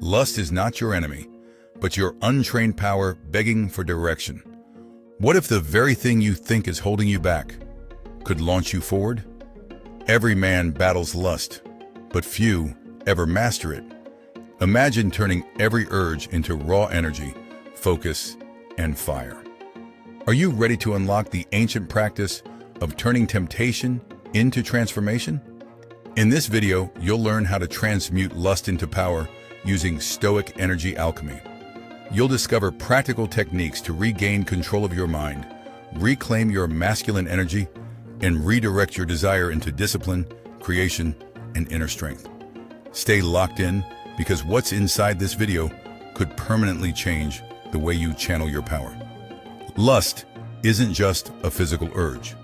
Lust is not your enemy, but your untrained power begging for direction. What if the very thing you think is holding you back could launch you forward? Every man battles lust, but few ever master it. Imagine turning every urge into raw energy, focus, and fire. Are you ready to unlock the ancient practice of turning temptation into transformation? In this video, you'll learn how to transmute lust into power using Stoic energy alchemy. You'll discover practical techniques to regain control of your mind, reclaim your masculine energy, and redirect your desire into discipline, creation, and inner strength. Stay locked in, because what's inside this video could permanently change the way you channel your power. Lust isn't just a physical urge.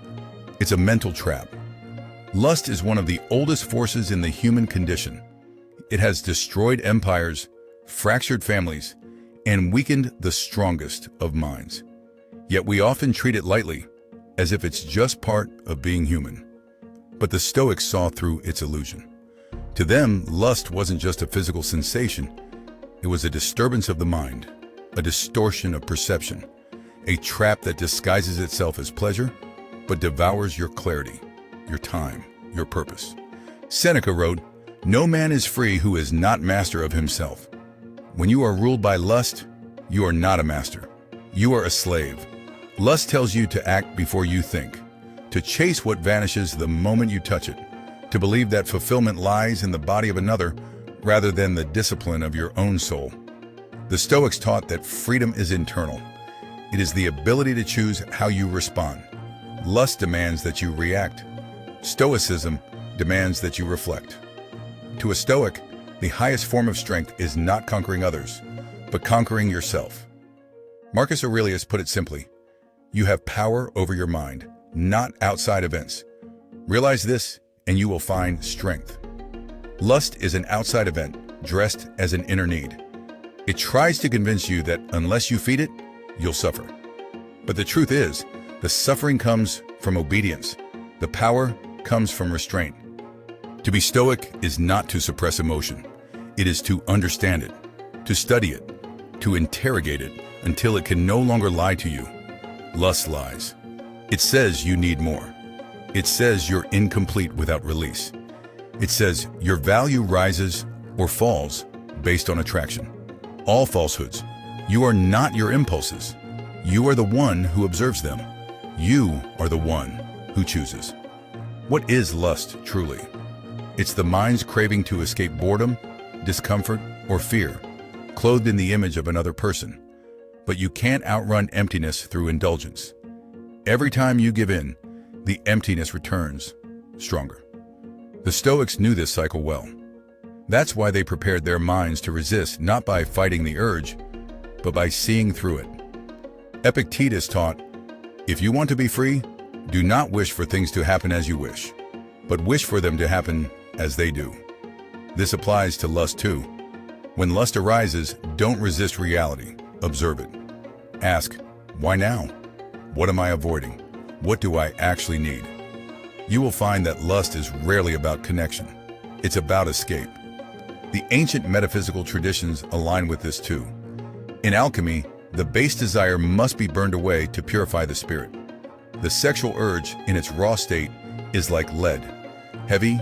It's a mental trap. Lust is one of the oldest forces in the human condition. It has destroyed empires, fractured families, and weakened the strongest of minds. Yet we often treat it lightly, as if it's just part of being human. But the Stoics saw through its illusion. To them, lust wasn't just a physical sensation. It was a disturbance of the mind, a distortion of perception, a trap that disguises itself as pleasure, but devours your clarity, your time, your purpose. Seneca wrote, "No man is free who is not master of himself." When you are ruled by lust, you are not a master. You are a slave. Lust tells you to act before you think, to chase what vanishes the moment you touch it, to believe that fulfillment lies in the body of another rather than the discipline of your own soul. The Stoics taught that freedom is internal. It is the ability to choose how you respond. Lust demands that you react. Stoicism demands that you reflect. To a Stoic, the highest form of strength is not conquering others, but conquering yourself. Marcus Aurelius put it simply, "You have power over your mind, not outside events. Realize this, and you will find strength." Lust is an outside event, dressed as an inner need. It tries to convince you that unless you feed it, you'll suffer. But the truth is, the suffering comes from obedience. The power comes from restraint. To be Stoic is not to suppress emotion. It is to understand it, to study it, to interrogate it until it can no longer lie to you. Lust lies. It says you need more. It says you're incomplete without release. It says your value rises or falls based on attraction. All falsehoods. You are not your impulses. You are the one who observes them. You are the one who chooses. What is lust truly? It's the mind's craving to escape boredom, discomfort, or fear, clothed in the image of another person. But you can't outrun emptiness through indulgence. Every time you give in, the emptiness returns, stronger. The Stoics knew this cycle well. That's why they prepared their minds to resist, not by fighting the urge, but by seeing through it. Epictetus taught, "If you want to be free, do not wish for things to happen as you wish, but wish for them to happen as they do." This applies to lust too. When lust arises, don't resist reality, observe it. Ask, why now? What am I avoiding? What do I actually need? You will find that lust is rarely about connection. It's about escape. The ancient metaphysical traditions align with this too. In alchemy, the base desire must be burned away to purify the spirit. The sexual urge in its raw state is like lead, heavy,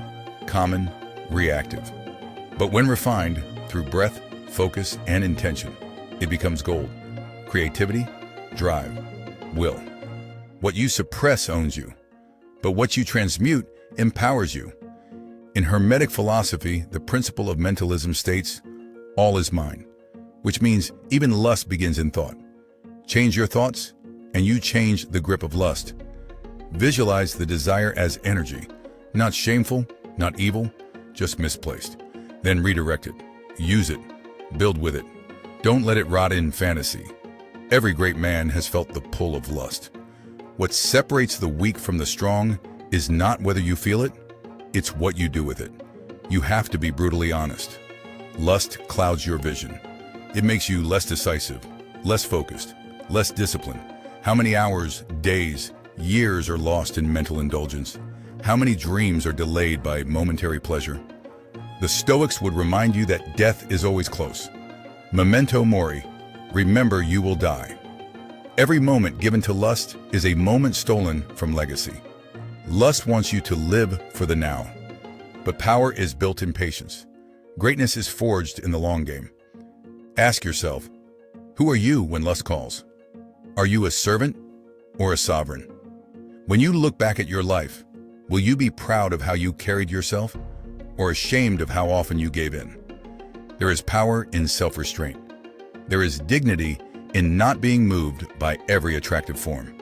common, reactive. But when refined through breath, focus, and intention, it becomes gold. Creativity, drive, will. What you suppress owns you, but what you transmute empowers you. In Hermetic philosophy, the principle of mentalism states, "All is mind," which means even lust begins in thought. Change your thoughts, and you change the grip of lust. Visualize the desire as energy, not shameful, not evil, just misplaced. Then redirect it, use it, build with it. Don't let it rot in fantasy. Every great man has felt the pull of lust. What separates the weak from the strong is not whether you feel it, it's what you do with it. You have to be brutally honest. Lust clouds your vision. It makes you less decisive, less focused, less disciplined. How many hours, days, years are lost in mental indulgence? How many dreams are delayed by momentary pleasure? The Stoics would remind you that death is always close. Memento mori, remember you will die. Every moment given to lust is a moment stolen from legacy. Lust wants you to live for the now, but power is built in patience. Greatness is forged in the long game. Ask yourself, who are you when lust calls? Are you a servant or a sovereign? When you look back at your life, will you be proud of how you carried yourself or ashamed of how often you gave in? There is power in self-restraint. There is dignity in not being moved by every attractive form.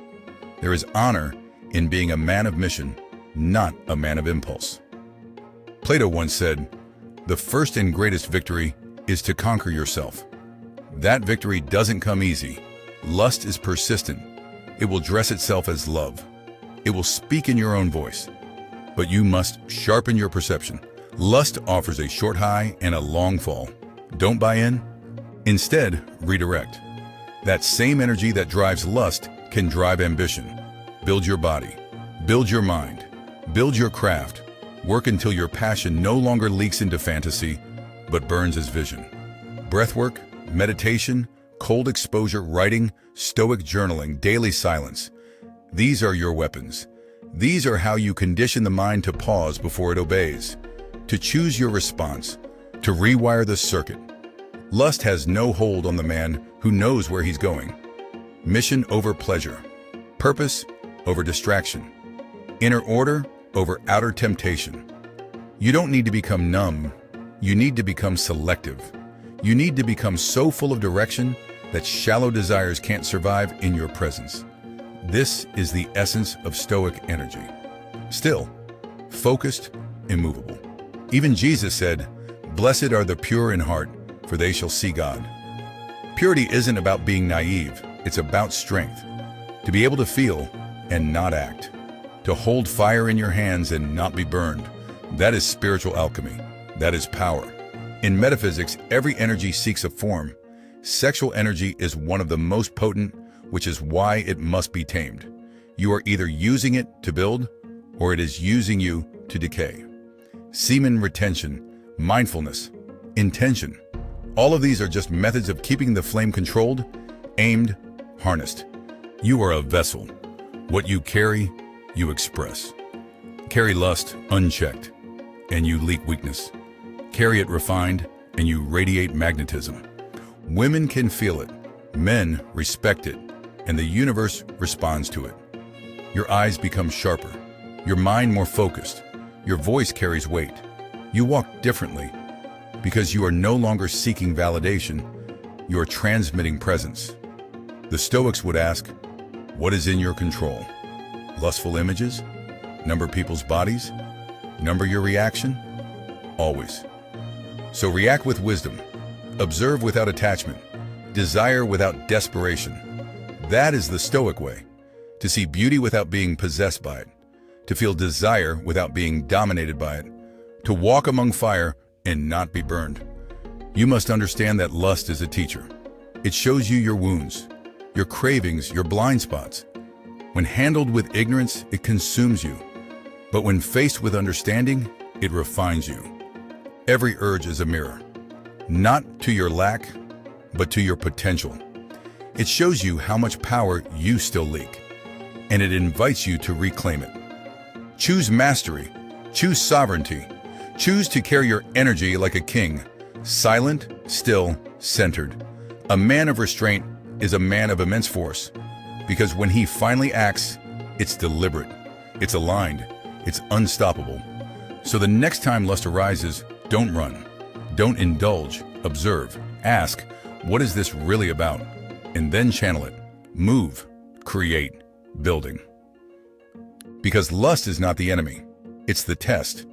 There is honor in being a man of mission, not a man of impulse. Plato once said, "The first and greatest victory is to conquer yourself." That victory doesn't come easy. Lust is persistent. It will dress itself as love. It will speak in your own voice. But you must sharpen your perception. Lust offers a short high and a long fall. Don't buy in. Instead, redirect. That same energy that drives lust can drive ambition. Build your body. Build your mind. Build your craft. Work until your passion no longer leaks into fantasy, but burns as vision. Breathwork, meditation, cold exposure, writing, stoic journaling, daily silence. These are your weapons. These are how you condition the mind to pause before it obeys, to choose your response, to rewire the circuit. Lust has no hold on the man who knows where he's going. Mission over pleasure. Purpose over distraction. Inner order over outer temptation. You don't need to become numb. You need to become selective. You need to become so full of direction that shallow desires can't survive in your presence. This is the essence of Stoic energy. Still, focused, immovable. Even Jesus said, "Blessed are the pure in heart, for they shall see God." Purity isn't about being naive, it's about strength. To be able to feel and not act. To hold fire in your hands and not be burned. That is spiritual alchemy. That is power. In metaphysics, every energy seeks a form. Sexual energy is one of the most potent, which is why it must be tamed. You are either using it to build, or it is using you to decay. Semen retention, mindfulness, intention. All of these are just methods of keeping the flame controlled, aimed, harnessed. You are a vessel. What you carry, you express. Carry lust unchecked, and you leak weakness. Carry it refined, and you radiate magnetism. Women can feel it, men respect it, and the universe responds to it. Your eyes become sharper, your mind more focused, your voice carries weight. You walk differently because you are no longer seeking validation, you are transmitting presence. The Stoics would ask, what is in your control? Lustful images? Number people's bodies? Number your reaction? Always. So react with wisdom, observe without attachment, desire without desperation. That is the Stoic way, to see beauty without being possessed by it, to feel desire without being dominated by it, to walk among fire and not be burned. You must understand that lust is a teacher. It shows you your wounds, your cravings, your blind spots. When handled with ignorance, it consumes you. But when faced with understanding, it refines you. Every urge is a mirror, not to your lack, but to your potential. It shows you how much power you still leak, and it invites you to reclaim it. Choose mastery, choose sovereignty, choose to carry your energy like a king, silent, still, centered. A man of restraint is a man of immense force, because when he finally acts, it's deliberate, it's aligned, it's unstoppable. So the next time lust arises, don't run, don't indulge, observe, ask, what is this really about? And then channel it, move, create, building. Because lust is not the enemy, it's the test.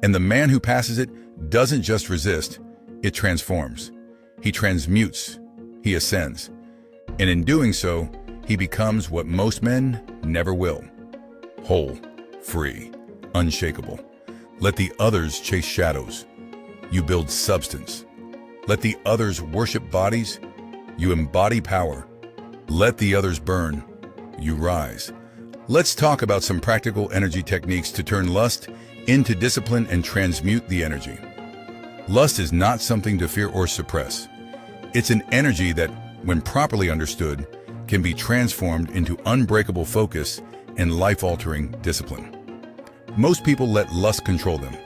And the man who passes it doesn't just resist, it transforms. He transmutes, he ascends. And in doing so, he becomes what most men never will. Whole, free, unshakable. Let the others chase shadows. You build substance. Let the others worship bodies. You embody power. Let the others burn. You rise. Let's talk about some practical energy techniques to turn lust into discipline and transmute the energy. Lust is not something to fear or suppress. It's an energy that, when properly understood, can be transformed into unbreakable focus and life-altering discipline. Most people let lust control them.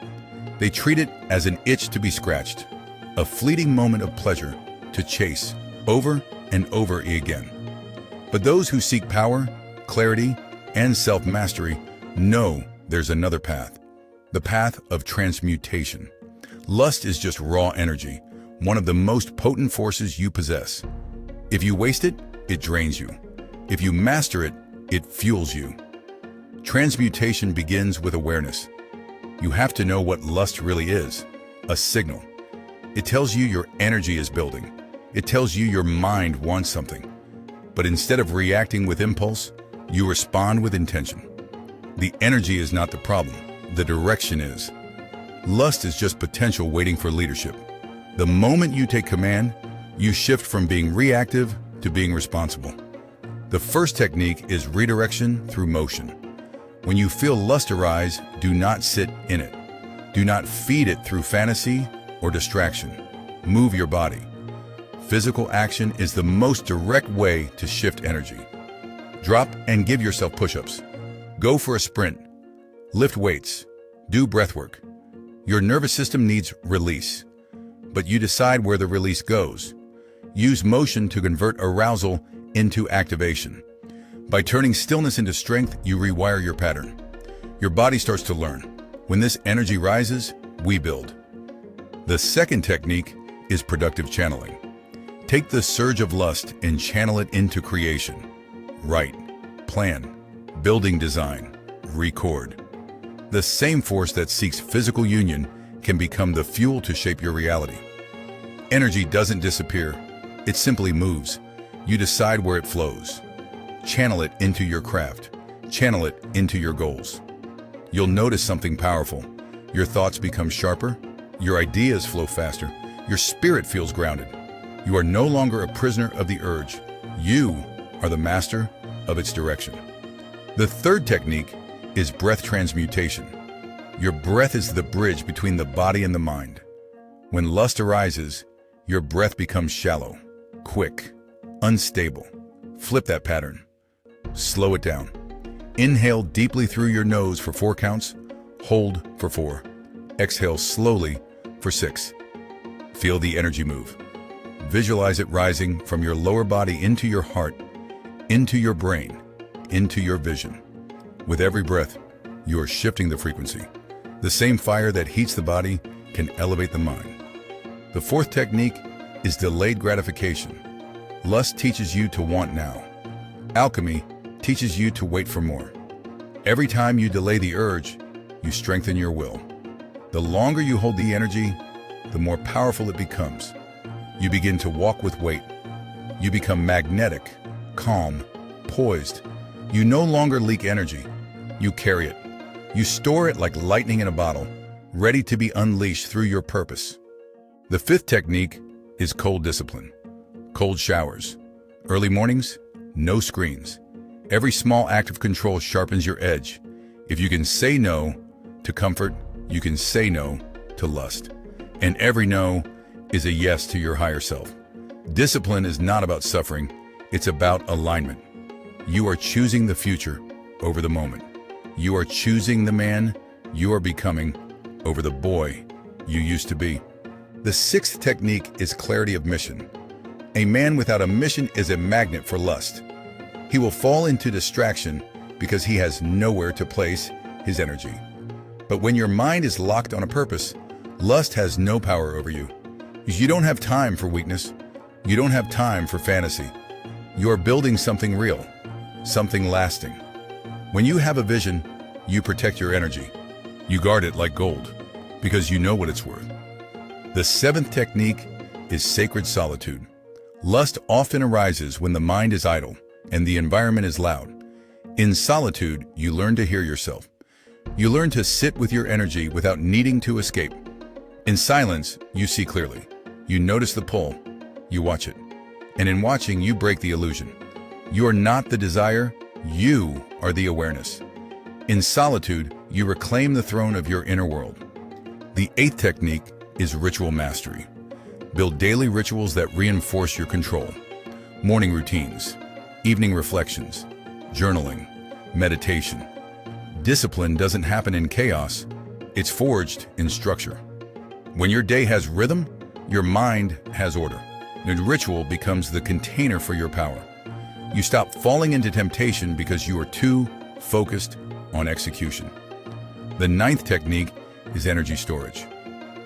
They treat it as an itch to be scratched, a fleeting moment of pleasure to chase over and over again. But those who seek power, clarity, and self-mastery know there's another path, the path of transmutation. Lust is just raw energy, one of the most potent forces you possess. If you waste it, it drains you. If you master it, it fuels you. Transmutation begins with awareness. You have to know what lust really is, a signal. It tells you your energy is building. It tells you your mind wants something. But instead of reacting with impulse, you respond with intention. The energy is not the problem, the direction is. Lust is just potential waiting for leadership. The moment you take command, you shift from being reactive to being responsible. The first technique is redirection through motion. When you feel lust arise, do not sit in it. Do not feed it through fantasy or distraction. Move your body. Physical action is the most direct way to shift energy. Drop and give yourself push-ups. Go for a sprint. Lift weights. Do breathwork. Your nervous system needs release, but you decide where the release goes. Use motion to convert arousal into activation. By turning stillness into strength, you rewire your pattern. Your body starts to learn. When this energy rises, we build. The second technique is productive channeling. Take the surge of lust and channel it into creation. Write, plan, building design, record. The same force that seeks physical union can become the fuel to shape your reality. Energy doesn't disappear, it simply moves. You decide where it flows. Channel it into your craft. Channel it into your goals. You'll notice something powerful. Your thoughts become sharper. Your ideas flow faster. Your spirit feels grounded. You are no longer a prisoner of the urge. You are the master of its direction. The third technique is breath transmutation. Your breath is the bridge between the body and the mind. When lust arises, your breath becomes shallow, quick, unstable. Flip that pattern. Slow it down. Inhale deeply through your nose for 4 counts. Hold for 4. Exhale slowly for 6. Feel the energy move. Visualize it rising from your lower body into your heart, into your brain, into your vision. With every breath, you are shifting the frequency. The same fire that heats the body can elevate the mind. The fourth technique is delayed gratification. Lust teaches you to want now. Alchemy teaches you to wait for more. Every time you delay the urge, you strengthen your will. The longer you hold the energy, the more powerful it becomes. You begin to walk with weight. You become magnetic, calm, poised. You no longer leak energy. You carry it. You store it like lightning in a bottle, ready to be unleashed through your purpose. The fifth technique is cold discipline. Cold showers. Early mornings, no screens. Every small act of control sharpens your edge. If you can say no to comfort, you can say no to lust. And every no is a yes to your higher self. Discipline is not about suffering, it's about alignment. You are choosing the future over the moment. You are choosing the man you are becoming over the boy you used to be. The sixth technique is clarity of mission. A man without a mission is a magnet for lust. He will fall into distraction because he has nowhere to place his energy. But when your mind is locked on a purpose, lust has no power over you. You don't have time for weakness. You don't have time for fantasy. You are building something real, something lasting. When you have a vision, you protect your energy. You guard it like gold because you know what it's worth. The seventh technique is sacred solitude. Lust often arises when the mind is idle and the environment is loud. In solitude, you learn to hear yourself. You learn to sit with your energy without needing to escape. In silence, you see clearly. You notice the pull. You watch it. And in watching, you break the illusion. You are not the desire. You are the awareness. In solitude, you reclaim the throne of your inner world. The eighth technique is ritual mastery. Build daily rituals that reinforce your control. Morning routines, evening reflections, journaling, meditation. Discipline doesn't happen in chaos, it's forged in structure. When your day has rhythm, your mind has order. And ritual becomes the container for your power. You stop falling into temptation because you are too focused on execution. The ninth technique is energy storage.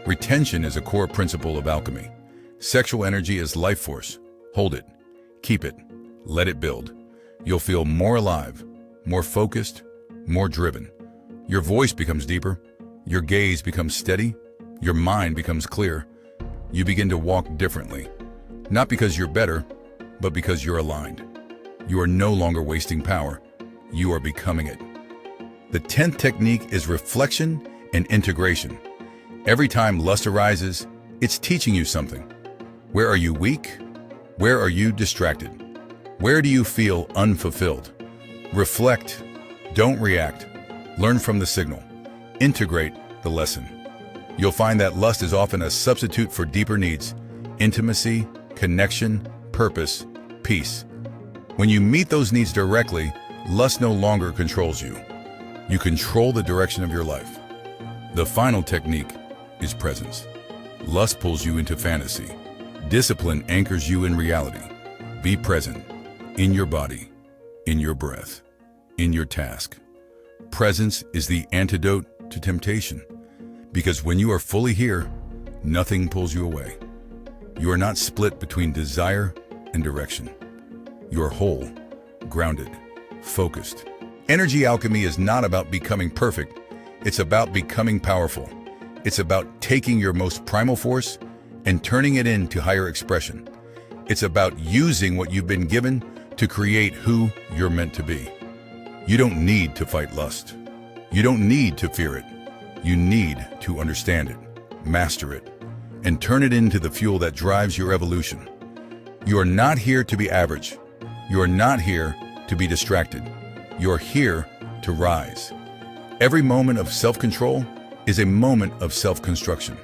Retention is a core principle of alchemy. Sexual energy is life force. Hold it, keep it, let it build. You'll feel more alive, more focused, more driven. Your voice becomes deeper, your gaze becomes steady, your mind becomes clear. You begin to walk differently, not because you're better, but because you're aligned. You are no longer wasting power, you are becoming it. The 10th technique is reflection and integration. Every time lust arises, it's teaching you something. Where are you weak? Where are you distracted? Where do you feel unfulfilled? Reflect, don't react. Learn from the signal. Integrate the lesson. You'll find that lust is often a substitute for deeper needs: intimacy, connection, purpose, peace. When you meet those needs directly, lust no longer controls you. You control the direction of your life. The final technique is presence. Lust pulls you into fantasy. Discipline anchors you in reality. Be present in your body, in your breath, in your task. Presence is the antidote to temptation, because when you are fully here, nothing pulls you away. You are not split between desire and direction. You are whole, grounded, focused. Energy alchemy is not about becoming perfect. It's about becoming powerful. It's about taking your most primal force and turning it into higher expression. It's about using what you've been given to create who you're meant to be. You don't need to fight lust. You don't need to fear it. You need to understand it, master it, and turn it into the fuel that drives your evolution. You are not here to be average. You are not here to be distracted. You are here to rise. Every moment of self-control is a moment of self-construction.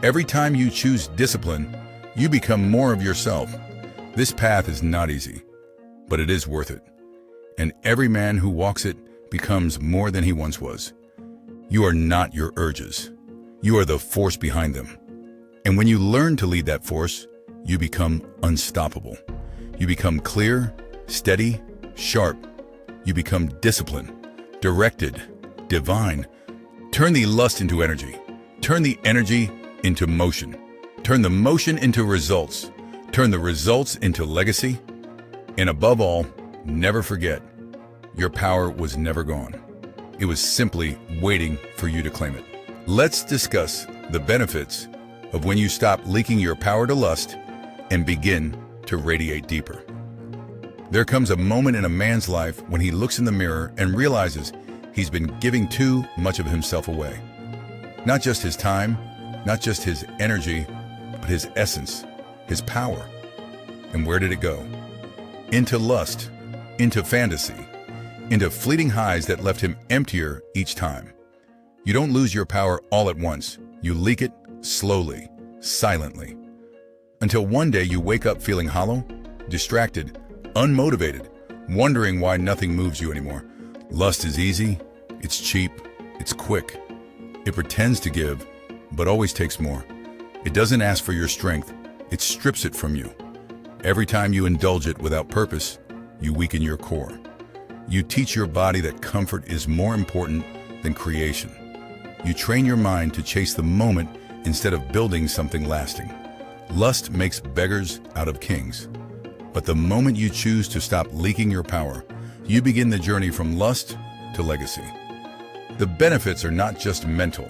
Every time you choose discipline, you become more of yourself. This path is not easy, but it is worth it. And every man who walks it becomes more than he once was. You are not your urges. You are the force behind them. And when you learn to lead that force, you become unstoppable. You become clear, steady, sharp. You become disciplined, directed, divine. Turn the lust into energy. Turn the energy into motion. Turn the motion into results. Turn the results into legacy. And above all, never forget, your power was never gone. It was simply waiting for you to claim it. Let's discuss the benefits of when you stop leaking your power to lust and begin to radiate deeper. There comes a moment in a man's life when he looks in the mirror and realizes he's been giving too much of himself away. Not just his time, not just his energy, but his essence, his power. And where did it go? Into lust, into fantasy, into fleeting highs that left him emptier each time. You don't lose your power all at once. You leak it slowly, silently, until one day you wake up feeling hollow, distracted, unmotivated, wondering why nothing moves you anymore. Lust is easy, it's cheap, it's quick. It pretends to give, but always takes more. It doesn't ask for your strength, it strips it from you. Every time you indulge it without purpose, you weaken your core. You teach your body that comfort is more important than creation. You train your mind to chase the moment instead of building something lasting. Lust makes beggars out of kings. But the moment you choose to stop leaking your power, you begin the journey from lust to legacy. The benefits are not just mental,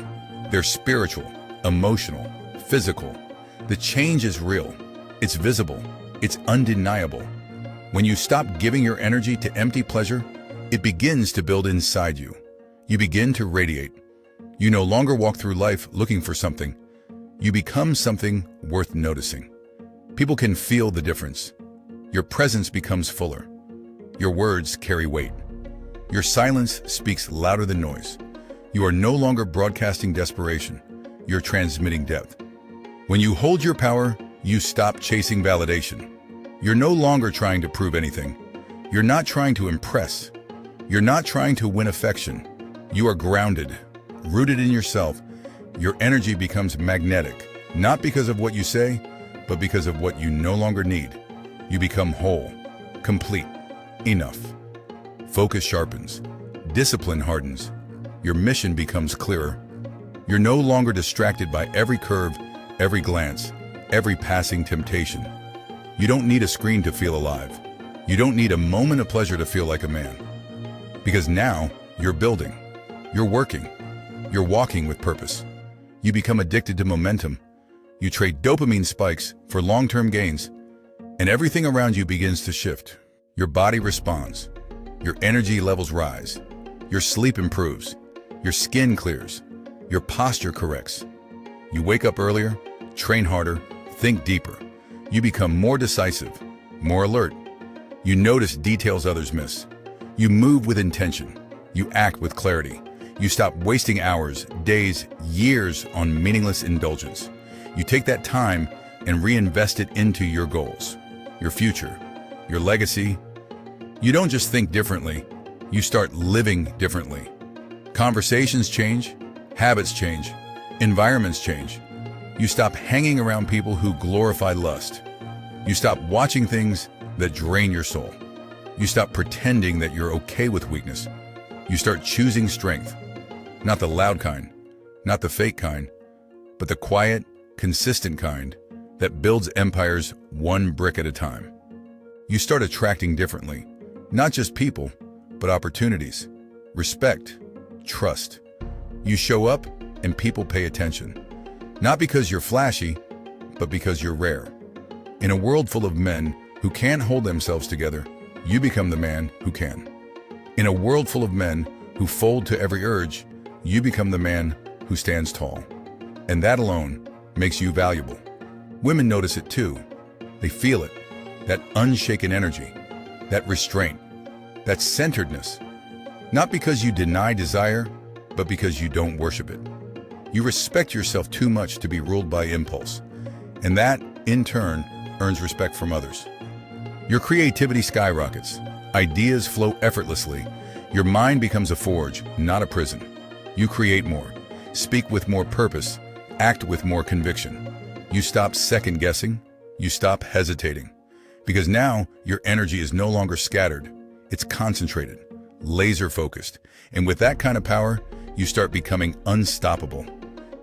they're spiritual, emotional, physical. The change is real, it's visible, it's undeniable. When you stop giving your energy to empty pleasure, it begins to build inside you. You begin to radiate. You no longer walk through life looking for something. You become something worth noticing. People can feel the difference. Your presence becomes fuller. Your words carry weight. Your silence speaks louder than noise. You are no longer broadcasting desperation. you're transmitting depth. When you hold your power, you stop chasing validation. You're no longer trying to prove anything. You're not trying to impress. You're not trying to win affection. You are grounded, rooted in yourself. Your energy becomes magnetic, not because of what you say, but because of what you no longer need. You become whole, complete, enough. Focus sharpens. Discipline hardens. Your mission becomes clearer. You're no longer distracted by every curve, every glance, every passing temptation. You don't need a screen to feel alive. You don't need a moment of pleasure to feel like a man. Because now, you're building. You're working. You're walking with purpose. You become addicted to momentum. You trade dopamine spikes for long-term gains, and everything around you begins to shift. Your body responds. Your energy levels rise. Your sleep improves. Your skin clears. Your posture corrects. You wake up earlier, train harder, think deeper. You become more decisive, more alert. You notice details others miss. You move with intention. You act with clarity. You stop wasting hours, days, years on meaningless indulgence. You take that time and reinvest it into your goals, your future, your legacy. You don't just think differently, you start living differently. Conversations change, habits change, environments change. You stop hanging around people who glorify lust. You stop watching things that drain your soul. You stop pretending that you're okay with weakness. You start choosing strength, not the loud kind, not the fake kind, but the quiet, consistent kind that builds empires one brick at a time. You start attracting differently, not just people, but opportunities, respect, trust. You show up and people pay attention, not because you're flashy, but because you're rare. In a world full of men who can't hold themselves together, you become the man who can. In a world full of men who fold to every urge, you become the man who stands tall. And that alone makes you valuable. Women notice it too. They feel it, that unshaken energy, that restraint, that centeredness. Not because you deny desire, but because you don't worship it. You respect yourself too much to be ruled by impulse. And that, in turn, earns respect from others. Your creativity skyrockets. Ideas flow effortlessly. Your mind becomes a forge, not a prison. You create more, speak with more purpose, act with more conviction. You stop second-guessing. You stop hesitating. Because now, your energy is no longer scattered. It's concentrated, laser-focused. And with that kind of power, you start becoming unstoppable.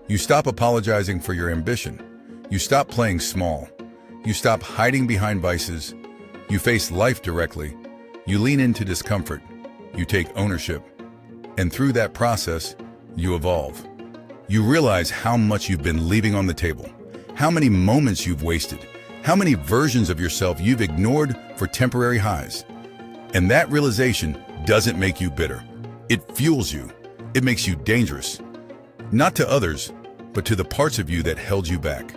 You stop apologizing for your ambition. You stop playing small. You stop hiding behind vices. You face life directly. You lean into discomfort. You take ownership. And through that process, you evolve. You realize how much you've been leaving on the table, how many moments you've wasted, how many versions of yourself you've ignored for temporary highs. And that realization doesn't make you bitter. It fuels you. It makes you dangerous. Not to others, but to the parts of you that held you back.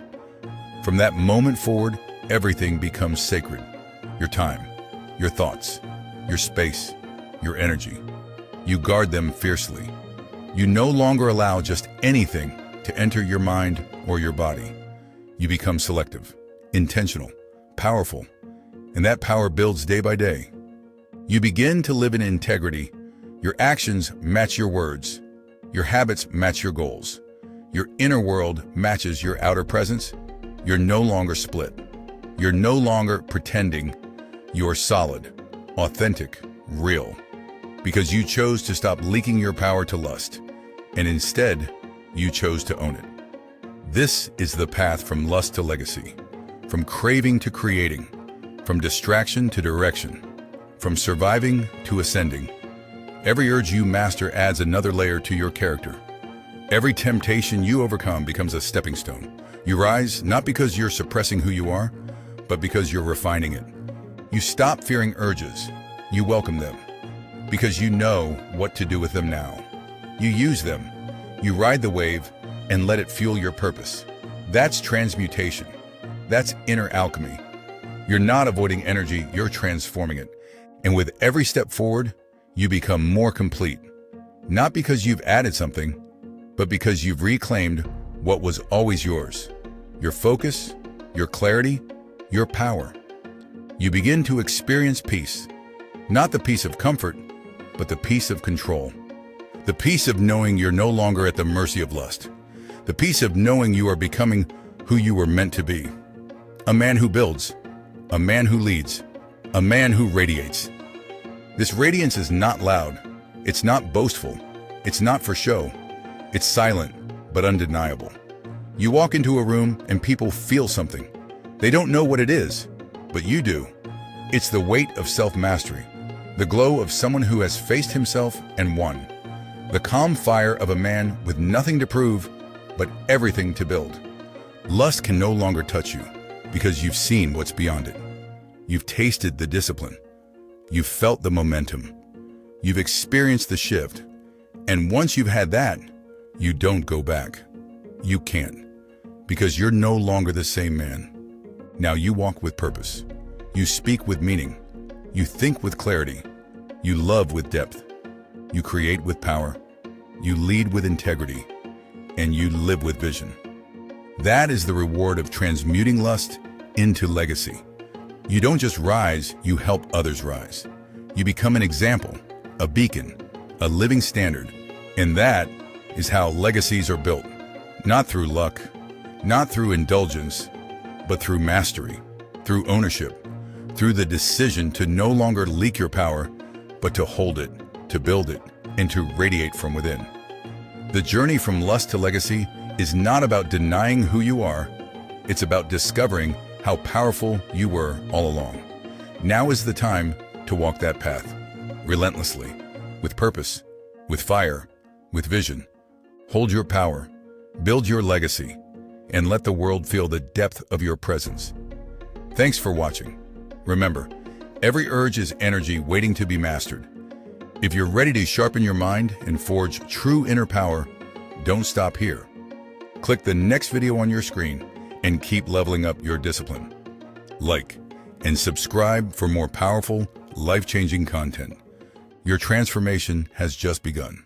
From that moment forward, everything becomes sacred. Your time, your thoughts, your space, your energy. You guard them fiercely. You no longer allow just anything to enter your mind or your body. You become selective, intentional, powerful, and that power builds day by day. You begin to live in integrity. Your actions match your words. Your habits match your goals. Your inner world matches your outer presence. You're no longer split. You're no longer pretending. You're solid, authentic, real. Because you chose to stop leaking your power to lust, and instead, you chose to own it. This is the path from lust to legacy, from craving to creating, from distraction to direction, from surviving to ascending. Every urge you master adds another layer to your character. Every temptation you overcome becomes a stepping stone. You rise not because you're suppressing who you are, but because you're refining it. You stop fearing urges. You welcome them. Because you know what to do with them now. You use them. You ride the wave and let it fuel your purpose. That's transmutation. That's inner alchemy. You're not avoiding energy, you're transforming it. And with every step forward, you become more complete. Not because you've added something, but because you've reclaimed what was always yours: your focus, your clarity, your power. You begin to experience peace, not the peace of comfort, but the peace of control. The peace of knowing you're no longer at the mercy of lust. The peace of knowing you are becoming who you were meant to be. A man who builds, a man who leads, a man who radiates. This radiance is not loud, it's not boastful, it's not for show. It's silent, but undeniable. You walk into a room and people feel something. They don't know what it is, but you do. It's the weight of self-mastery, the glow of someone who has faced himself and won, the calm fire of a man with nothing to prove, but everything to build. Lust can no longer touch you because you've seen what's beyond it. You've tasted the discipline. You've felt the momentum. You've experienced the shift. And once you've had that, you don't go back. You can't, because you're no longer the same man. Now you walk with purpose. You speak with meaning. You think with clarity. You love with depth. You create with power. You lead with integrity. And you live with vision. That is the reward of transmuting lust into legacy. You don't just rise, you help others rise. You become an example, a beacon, a living standard. And that is how legacies are built. Not through luck, not through indulgence, but through mastery, through ownership, through the decision to no longer leak your power, but to hold it, to build it, and to radiate from within. The journey from lust to legacy is not about denying who you are. It's about discovering how powerful you were all along. Now is the time to walk that path, relentlessly, with purpose, with fire, with vision. Hold your power, build your legacy, and let the world feel the depth of your presence. Thanks for watching. Remember, every urge is energy waiting to be mastered. If you're ready to sharpen your mind and forge true inner power, don't stop here. Click the next video on your screen and keep leveling up your discipline. Like and subscribe for more powerful, life-changing content. Your transformation has just begun.